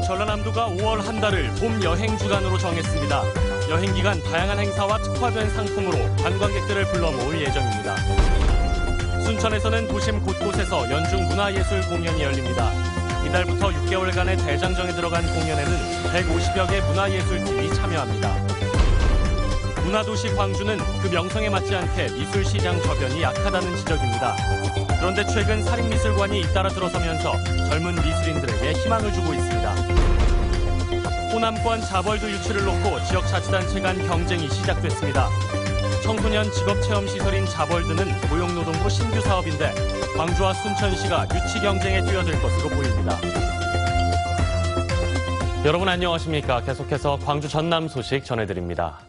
전라남도가 5월 한 달을 봄 여행 주간으로 정했습니다. 여행 기간 다양한 행사와 특화된 상품으로 관광객들을 불러 모을 예정입니다. 순천에서는 도심 곳곳에서 연중 문화예술 공연이 열립니다. 이달부터 6개월간의 대장정에 들어간 공연에는 150여 개 문화예술팀이 참여합니다. 문화도시 광주는 그 명성에 맞지 않게 미술시장 저변이 약하다는 지적입니다. 그런데 최근 사립미술관이 잇따라 들어서면서 젊은 미술인들에게 희망을 주고 있습니다. 호남권 자벌드 유치를 놓고 지역자치단체 간 경쟁이 시작됐습니다. 청소년 직업체험시설인 자벌드는 고용노동부 신규 사업인데 광주와 순천시가 유치 경쟁에 뛰어들 것으로 보입니다. 여러분 안녕하십니까? 계속해서 광주 전남 소식 전해드립니다.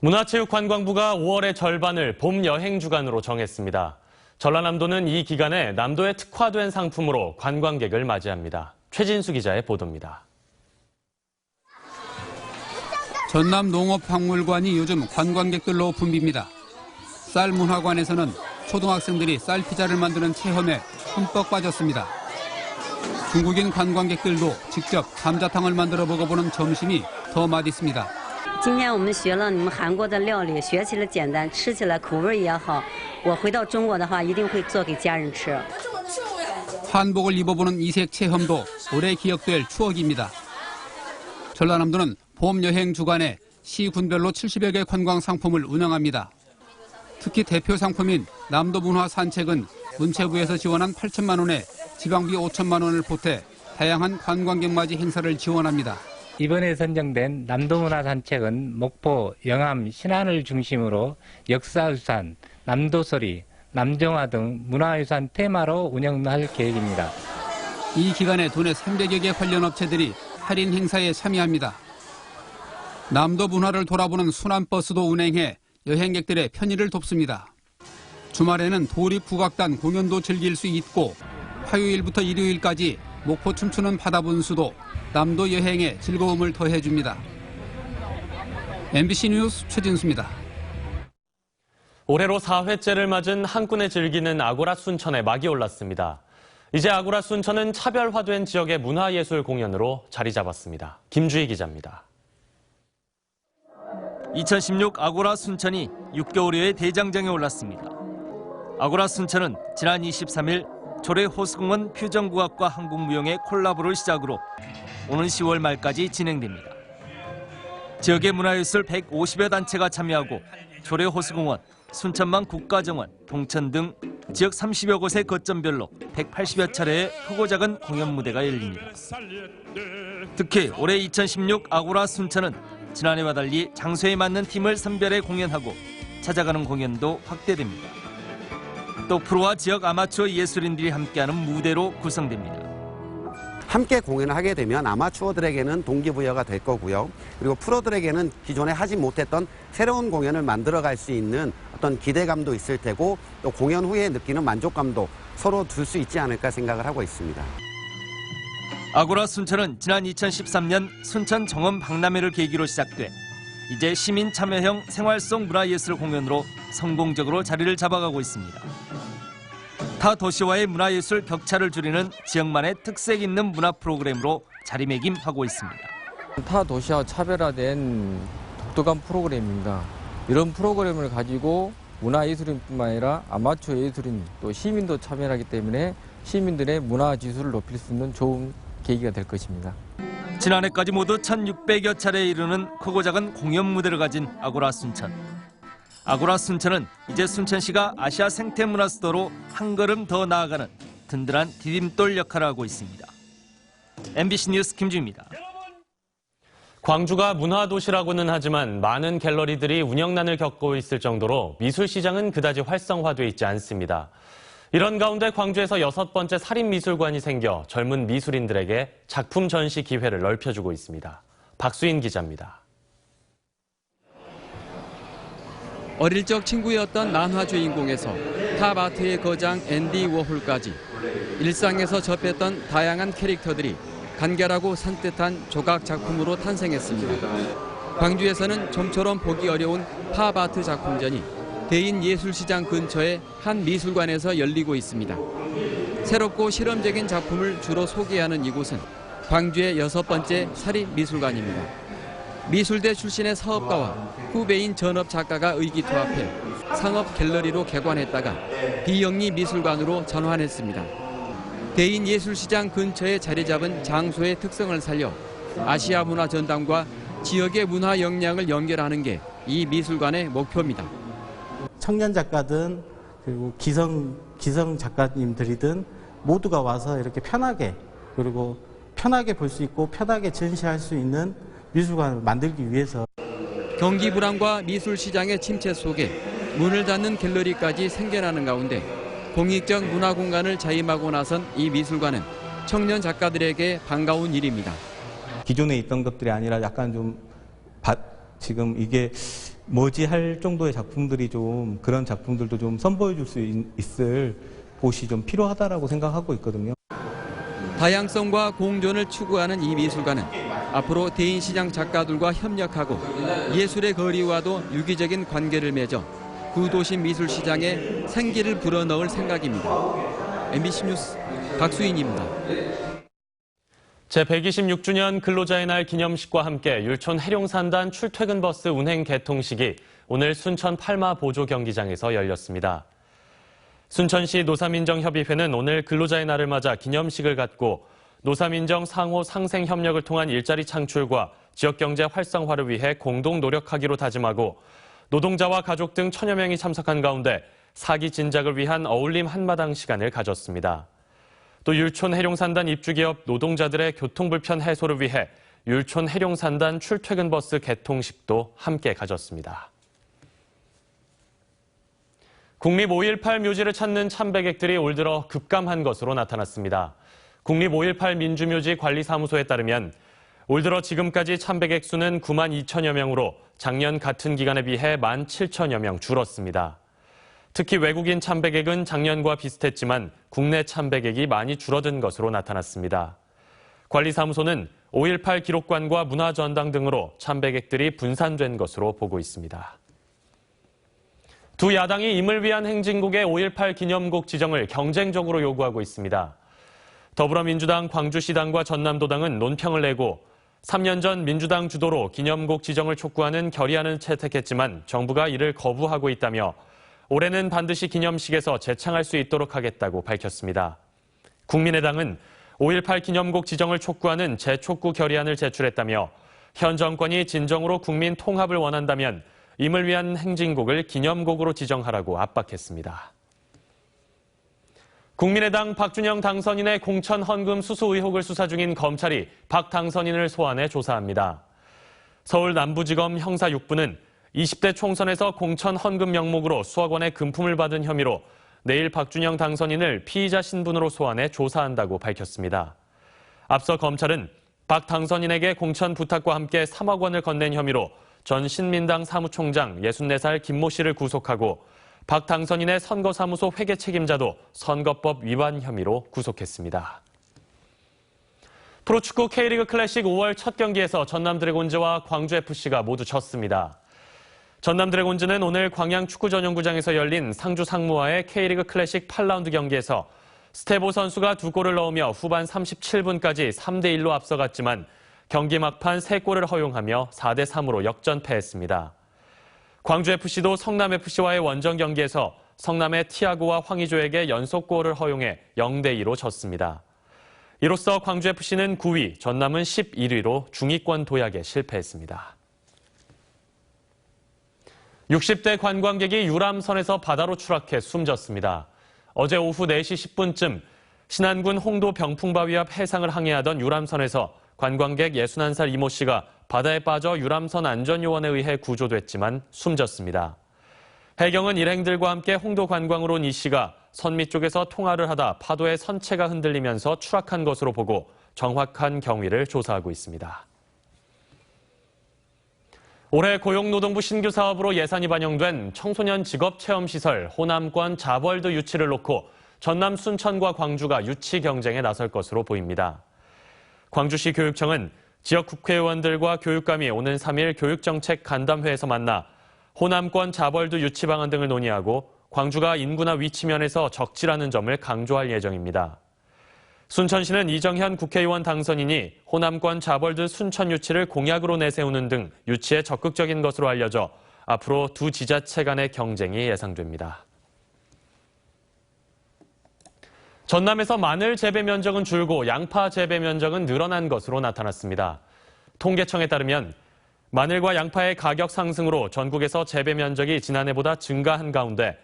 문화체육관광부가 5월의 절반을 봄 여행 주간으로 정했습니다. 전라남도는 이 기간에 남도에 특화된 상품으로 관광객을 맞이합니다. 최진수 기자의 보도입니다. 전남 농업박물관이 요즘 관광객들로 붐빕니다. 쌀문화관에서는 초등학생들이 쌀피자를 만드는 체험에 흠뻑 빠졌습니다. 중국인 관광객들도 직접 감자탕을 만들어 먹어보는 점심이 더 맛있습니다. 今天我们学了你们韩国的料理，学起来简单，吃起来口味也好。我回到中国的话，一定会做给家人吃。 한복을 입어보는 이색 체험도 오래 기억될 추억입니다. 전라남도는 봄 여행 주간에 시 군별로 70여 개 관광 상품을 운영합니다. 특히 대표 상품인 남도 문화 산책은 문체부에서 지원한 8천만 원에 지방비 5천만 원을 보태 다양한 관광객 맞이 행사를 지원합니다. 이번에 선정된 남도문화산책은 목포, 영암, 신안을 중심으로 역사유산, 남도서리, 남정화 등 문화유산 테마로 운영할 계획입니다. 이 기간에 도내 300여 개 관련 업체들이 할인 행사에 참여합니다. 남도 문화를 돌아보는 순환버스도 운행해 여행객들의 편의를 돕습니다. 주말에는 도립국악단 공연도 즐길 수 있고 화요일부터 일요일까지 목포 춤추는 바다분수도 남도 여행에 즐거움을 더해줍니다. MBC 뉴스 최진수입니다. 올해로 4회째를 맞은 한눈에 즐기는 아고라 순천에 막이 올랐습니다. 이제 아고라 순천은 차별화된 지역의 문화예술 공연으로 자리 잡았습니다. 김주희 기자입니다. 2016 아고라 순천이 6개월여의 대장정에 올랐습니다. 아고라 순천은 지난 23일 조례 호수공원 퓨전국악과 한국무용의 콜라보를 시작으로 오는 10월 말까지 진행됩니다. 지역의 문화예술 150여 단체가 참여하고 조례 호수공원, 순천만 국가정원, 동천 등 지역 30여 곳의 거점별로 180여 차례의 크고 작은 공연 무대가 열립니다. 특히 올해 2016 아고라 순천은 지난해와 달리 장소에 맞는 팀을 선별해 공연하고 찾아가는 공연도 확대됩니다. 또 프로와 지역 아마추어 예술인들이 함께하는 무대로 구성됩니다. 함께 공연을 하게 되면 아마추어들에게는 동기부여가 될 거고요. 그리고 프로들에게는 기존에 하지 못했던 새로운 공연을 만들어갈 수 있는 어떤 기대감도 있을 테고 또 공연 후에 느끼는 만족감도 서로 줄 수 있지 않을까 생각을 하고 있습니다. 아고라 순천은 지난 2013년 순천 정원 박람회를 계기로 시작돼 이제 시민 참여형 생활 속 문화예술 공연으로 성공적으로 자리를 잡아가고 있습니다. 타 도시와의 문화예술 격차를 줄이는 지역만의 특색 있는 문화 프로그램으로 자리매김하고 있습니다. 타 도시와 차별화된 독특한 프로그램입니다. 이런 프로그램을 가지고 문화예술인뿐만 아니라 아마추어 예술인 또 시민도 참여하기 때문에 시민들의 문화지수를 높일 수 있는 좋은 계기가 될 것입니다. 지난해까지 모두 1,600여 차례에 이르는 크고 작은 공연 무대를 가진 아고라 순천. 아고라 순천은 이제 순천시가 아시아 생태문화 수도로 한 걸음 더 나아가는 든든한 디딤돌 역할을 하고 있습니다. MBC 뉴스 김주입니다. 광주가 문화도시라고는 하지만 많은 갤러리들이 운영난을 겪고 있을 정도로 미술시장은 그다지 활성화돼 있지 않습니다. 이런 가운데 광주에서 6번째 사립미술관이 생겨 젊은 미술인들에게 작품 전시 기회를 넓혀주고 있습니다. 박수인 기자입니다. 어릴 적 친구였던 만화 주인공에서 탑아트의 거장 앤디 워홀까지 일상에서 접했던 다양한 캐릭터들이 간결하고 산뜻한 조각 작품으로 탄생했습니다. 광주에서는 좀처럼 보기 어려운 팝아트 작품전이 대인예술시장 근처의 한 미술관에서 열리고 있습니다. 새롭고 실험적인 작품을 주로 소개하는 이곳은 광주의 6번째 사립미술관입니다. 미술대 출신의 사업가와 후배인 전업 작가가 의기투합해 상업 갤러리로 개관했다가 비영리 미술관으로 전환했습니다. 대인 예술시장 근처에 자리 잡은 장소의 특성을 살려 아시아 문화 전당과 지역의 문화 역량을 연결하는 게 이 미술관의 목표입니다. 청년 작가든 그리고 기성 작가님들이든 모두가 와서 이렇게 편하게 그리고 편하게 볼 수 있고 편하게 전시할 수 있는 미술관을 만들기 위해서 경기 불황과 미술 시장의 침체 속에 문을 닫는 갤러리까지 생겨나는 가운데 공익적 문화 공간을 자임하고 나선 이 미술관은 청년 작가들에게 반가운 일입니다. 기존에 있던 것들이 아니라 약간 좀 지금 이게 뭐지 할 정도의 작품들이 좀 그런 작품들도 좀 선보여 줄 수 있을 곳이 좀 필요하다라고 생각하고 있거든요. 다양성과 공존을 추구하는 이 미술관은 앞으로 대인시장 작가들과 협력하고 예술의 거리와도 유기적인 관계를 맺어 구도심 미술시장에 생기를 불어넣을 생각입니다. MBC 뉴스 박수인입니다. 제126주년 근로자의 날 기념식과 함께 율촌 해룡산단 출퇴근 버스 운행 개통식이 오늘 순천 팔마 보조 경기장에서 열렸습니다. 순천시 노사민정협의회는 오늘 근로자의 날을 맞아 기념식을 갖고 노사민정 상호 상생 협력을 통한 일자리 창출과 지역경제 활성화를 위해 공동 노력하기로 다짐하고 노동자와 가족 등 1000여 명이 참석한 가운데 사기 진작을 위한 어울림 한마당 시간을 가졌습니다. 또 율촌 해룡산단 입주기업 노동자들의 교통불편 해소를 위해 율촌 해룡산단 출퇴근 버스 개통식도 함께 가졌습니다. 국립 5.18 묘지를 찾는 참배객들이 올 들어 급감한 것으로 나타났습니다. 국립 5.18 민주묘지 관리사무소에 따르면 올 들어 지금까지 참배객 수는 9만 2천여 명으로 작년 같은 기간에 비해 1만 7천여 명 줄었습니다. 특히 외국인 참배객은 작년과 비슷했지만 국내 참배객이 많이 줄어든 것으로 나타났습니다. 관리사무소는 5.18 기록관과 문화전당 등으로 참배객들이 분산된 것으로 보고 있습니다. 두 야당이 임을 위한 행진곡의 5.18 기념곡 지정을 경쟁적으로 요구하고 있습니다. 더불어민주당 광주시당과 전남도당은 논평을 내고 3년 전 민주당 주도로 기념곡 지정을 촉구하는 결의안을 채택했지만 정부가 이를 거부하고 있다며 올해는 반드시 기념식에서 재창할 수 있도록 하겠다고 밝혔습니다. 국민의당은 5.18 기념곡 지정을 촉구하는 재촉구 결의안을 제출했다며 현 정권이 진정으로 국민 통합을 원한다면 임을 위한 행진곡을 기념곡으로 지정하라고 압박했습니다. 국민의당 박준영 당선인의 공천 헌금 수수 의혹을 수사 중인 검찰이 박 당선인을 소환해 조사합니다. 서울 남부지검 형사 6부는 20대 총선에서 공천 헌금 명목으로 수억 원의 금품을 받은 혐의로 내일 박준영 당선인을 피의자 신분으로 소환해 조사한다고 밝혔습니다. 앞서 검찰은 박 당선인에게 공천 부탁과 함께 3억 원을 건넨 혐의로 전 신민당 사무총장 64살 김모 씨를 구속하고 박 당선인의 선거사무소 회계 책임자도 선거법 위반 혐의로 구속했습니다. 프로축구 K리그 클래식 5월 첫 경기에서 전남 드래곤즈와 광주 FC가 모두 졌습니다. 전남 드래곤즈는 오늘 광양 축구 전용구장에서 열린 상주 상무와의 K리그 클래식 8라운드 경기에서 스테보 선수가 2골을 넣으며 후반 37분까지 3대1로 앞서갔지만 경기 막판 3골을 허용하며 4대3으로 역전패했습니다. 광주FC도 성남FC와의 원정 경기에서 성남의 티아고와 황의조에게 연속골을 허용해 0대2로 졌습니다. 이로써 광주FC는 9위, 전남은 11위로 중위권 도약에 실패했습니다. 60대 관광객이 유람선에서 바다로 추락해 숨졌습니다. 어제 오후 4시 10분쯤 신안군 홍도 병풍바위 앞 해상을 항해하던 유람선에서 관광객 61살 이모 씨가 바다에 빠져 유람선 안전요원에 의해 구조됐지만 숨졌습니다. 해경은 일행들과 함께 홍도 관광으로 온 이 씨가 선미 쪽에서 통화를 하다 파도에 선체가 흔들리면서 추락한 것으로 보고 정확한 경위를 조사하고 있습니다. 올해 고용노동부 신규 사업으로 예산이 반영된 청소년 직업체험시설 호남권 자벌드 유치를 놓고 전남 순천과 광주가 유치 경쟁에 나설 것으로 보입니다. 광주시 교육청은 지역 국회의원들과 교육감이 오는 3일 교육정책 간담회에서 만나 호남권 자벌드 유치 방안 등을 논의하고 광주가 인구나 위치 면에서 적지라는 점을 강조할 예정입니다. 순천시는 이정현 국회의원 당선인이 호남권 자벌드 순천 유치를 공약으로 내세우는 등 유치에 적극적인 것으로 알려져 앞으로 두 지자체 간의 경쟁이 예상됩니다. 전남에서 마늘 재배 면적은 줄고 양파 재배 면적은 늘어난 것으로 나타났습니다. 통계청에 따르면 마늘과 양파의 가격 상승으로 전국에서 재배 면적이 지난해보다 증가한 가운데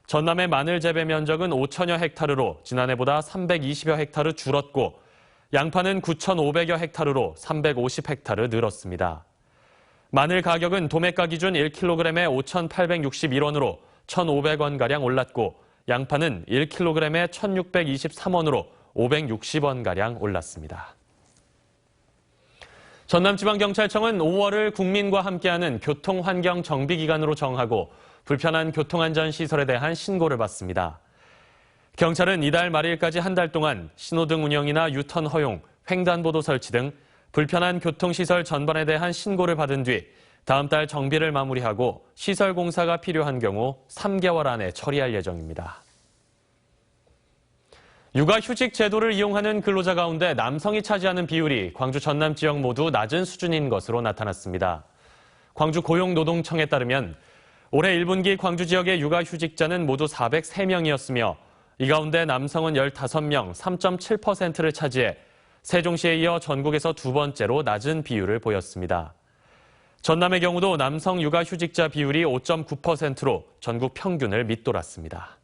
전남의 마늘 재배 면적은 5천여 헥타르로 지난해보다 320여 헥타르 줄었고 양파는 9,500여 헥타르로 350 헥타르 늘었습니다. 마늘 가격은 도매가 기준 1kg에 5,861원으로 1,500원가량 올랐고 양파는 1kg에 1,623원으로 560원가량 올랐습니다. 전남지방경찰청은 5월을 국민과 함께하는 교통환경정비기간으로 정하고 불편한 교통안전시설에 대한 신고를 받습니다. 경찰은 이달 말일까지 한 달 동안 신호등 운영이나 유턴 허용, 횡단보도 설치 등 불편한 교통시설 전반에 대한 신고를 받은 뒤 다음 달 정비를 마무리하고 시설 공사가 필요한 경우 3개월 안에 처리할 예정입니다. 육아휴직 제도를 이용하는 근로자 가운데 남성이 차지하는 비율이 광주 전남 지역 모두 낮은 수준인 것으로 나타났습니다. 광주 고용노동청에 따르면 올해 1분기 광주 지역의 육아휴직자는 모두 403명이었으며 이 가운데 남성은 15명, 3.7%를 차지해 세종시에 이어 전국에서 두 번째로 낮은 비율을 보였습니다. 전남의 경우도 남성 육아휴직자 비율이 5.9%로 전국 평균을 밑돌았습니다.